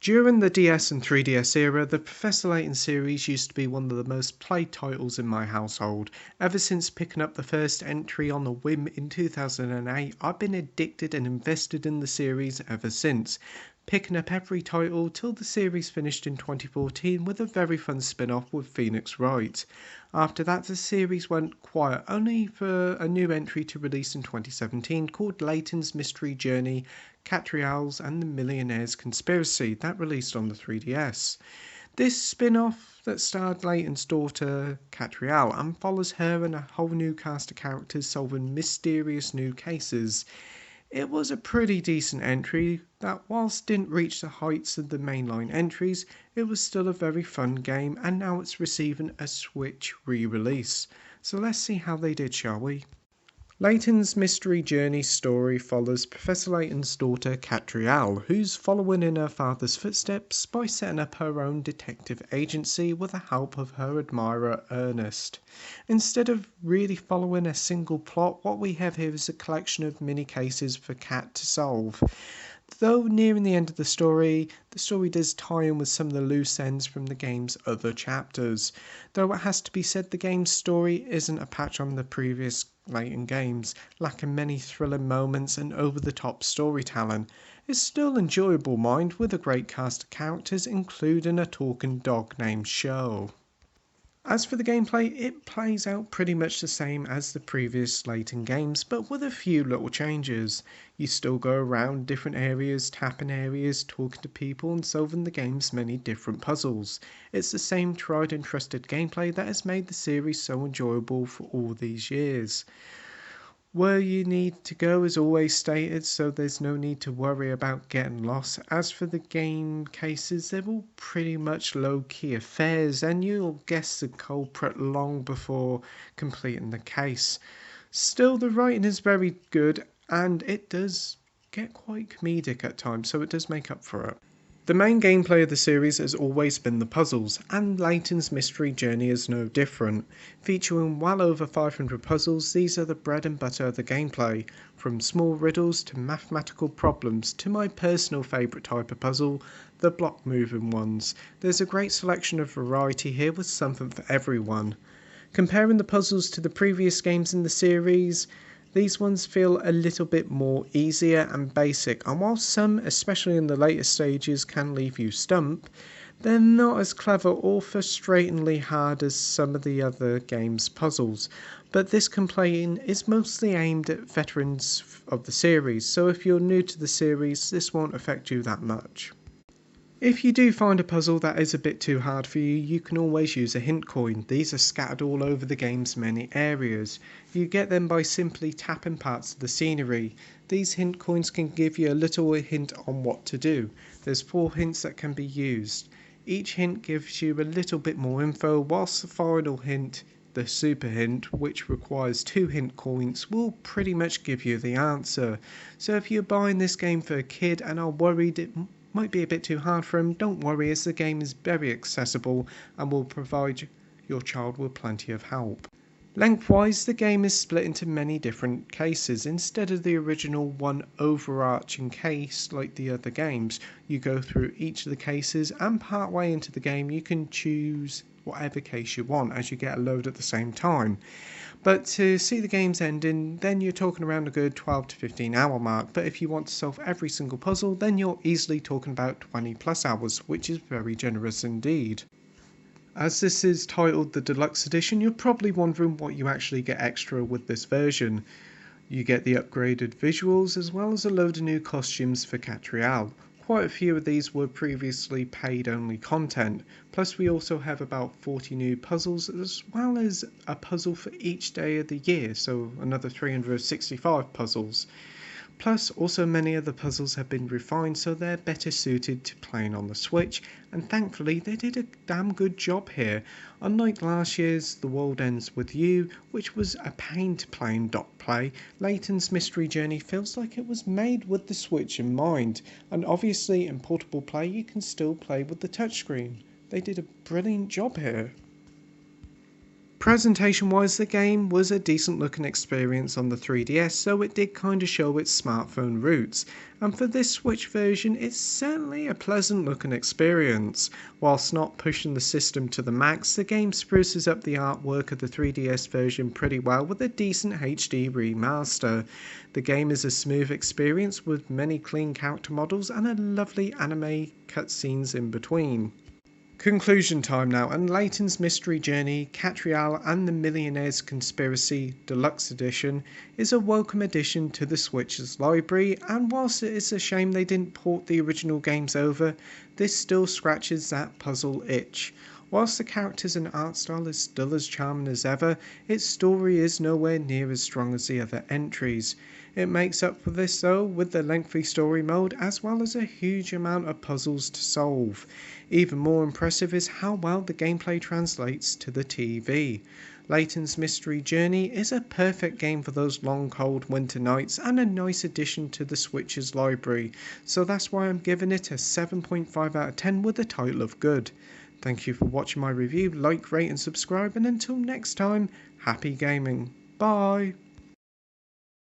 During the DS and 3DS era, the Professor Layton series used to be one of the most played titles in my household. Ever since picking up the first entry on a whim in 2008, I've been addicted and invested in the series ever since, picking up every title till the series finished in 2014 with a very fun spin-off with Phoenix Wright. After that, the series went quiet, only for a new entry to release in 2017 called Layton's Mystery Journey, Catriel's and the Millionaire's Conspiracy, that released on the 3DS. This spin-off that starred Layton's daughter Catriel and follows her and a whole new cast of characters solving mysterious new cases. It was a pretty decent entry that, whilst didn't reach the heights of the mainline entries, it was still a very fun game, and now it's receiving a Switch re-release. So let's see how they did, shall we? Layton's Mystery Journey story follows Professor Layton's daughter Catriel, who's following in her father's footsteps by setting up her own detective agency with the help of her admirer Ernest. Instead of really following a single plot, what we have here is a collection of mini cases for Cat to solve. Though nearing the end of the story does tie in with some of the loose ends from the game's other chapters. Though it has to be said, the game's story isn't a patch on the previous Layton games, lacking many thrilling moments and over-the-top storytelling. It's still enjoyable, mind, with a great cast of characters, including a talking dog named Show. As for the gameplay, it plays out pretty much the same as the previous Layton games, but with a few little changes. You still go around different areas, tapping areas, talking to people and solving the game's many different puzzles. It's the same tried and trusted gameplay that has made the series so enjoyable for all these years. Where you need to go is always stated, so there's no need to worry about getting lost. As for the game cases, they're all pretty much low-key affairs, and you'll guess the culprit long before completing the case. Still, the writing is very good, and it does get quite comedic at times, so it does make up for it. The main gameplay of the series has always been the puzzles, and Layton's Mystery Journey is no different. Featuring well over 500 puzzles, these are the bread and butter of the gameplay, from small riddles to mathematical problems to my personal favourite type of puzzle, the block moving ones. There's a great selection of variety here with something for everyone. Comparing the puzzles to the previous games in the series, these ones feel a little bit more easier and basic, and while some, especially in the later stages, can leave you stumped, they're not as clever or frustratingly hard as some of the other game's puzzles. But this complaint is mostly aimed at veterans of the series, so if you're new to the series, this won't affect you that much. If you do find a puzzle that is a bit too hard for you, you can always use a hint coin. These are scattered all over the game's many areas. You get them by simply tapping parts of the scenery. These hint coins can give you a little hint on what to do. There's 4 hints that can be used. Each hint gives you a little bit more info, whilst the final hint, the super hint, which requires 2 hint coins, will pretty much give you the answer. So if you're buying this game for a kid and are worried it might be a bit too hard for him, don't worry, as the game is very accessible and will provide your child with plenty of help. Lengthwise, the game is split into many different cases. Instead of the original one overarching case like the other games, you go through each of the cases, and partway into the game you can choose whatever case you want as you get a load at the same time. But to see the game's ending, then you're talking around a good 12 to 15 hour mark, but if you want to solve every single puzzle, then you're easily talking about 20 plus hours, which is very generous indeed. As this is titled the Deluxe Edition, you're probably wondering what you actually get extra with this version. You get the upgraded visuals as well as a load of new costumes for Catriel. Quite a few of these were previously paid only content, plus we also have about 40 new puzzles as well as a puzzle for each day of the year, so another 365 puzzles. Plus also many of the puzzles have been refined so they're better suited to playing on the Switch, and thankfully they did a damn good job here. Unlike last year's The World Ends With You, which was a pain to play in dock play, Layton's Mystery Journey feels like it was made with the Switch in mind, and obviously in portable play you can still play with the touchscreen. They did a brilliant job here. Presentation wise, the game was a decent looking experience on the 3DS, so it did kind of show its smartphone roots, and for this Switch version it's certainly a pleasant looking experience. Whilst not pushing the system to the max, the game spruces up the artwork of the 3DS version pretty well with a decent HD remaster. The game is a smooth experience with many clean character models and a lovely anime cutscenes in between. Conclusion time now, and Layton's Mystery Journey, Catriel and the Millionaire's Conspiracy Deluxe Edition is a welcome addition to the Switch's library, and whilst it is a shame they didn't port the original games over, this still scratches that puzzle itch. Whilst the characters and art style is still as charming as ever, its story is nowhere near as strong as the other entries. It makes up for this though with the lengthy story mode as well as a huge amount of puzzles to solve. Even more impressive is how well the gameplay translates to the TV. Layton's Mystery Journey is a perfect game for those long cold winter nights and a nice addition to the Switch's library, so that's why I'm giving it a 7.5 out of 10 with the title of good. Thank you for watching my review, like, rate and subscribe, and until next time, happy gaming. Bye!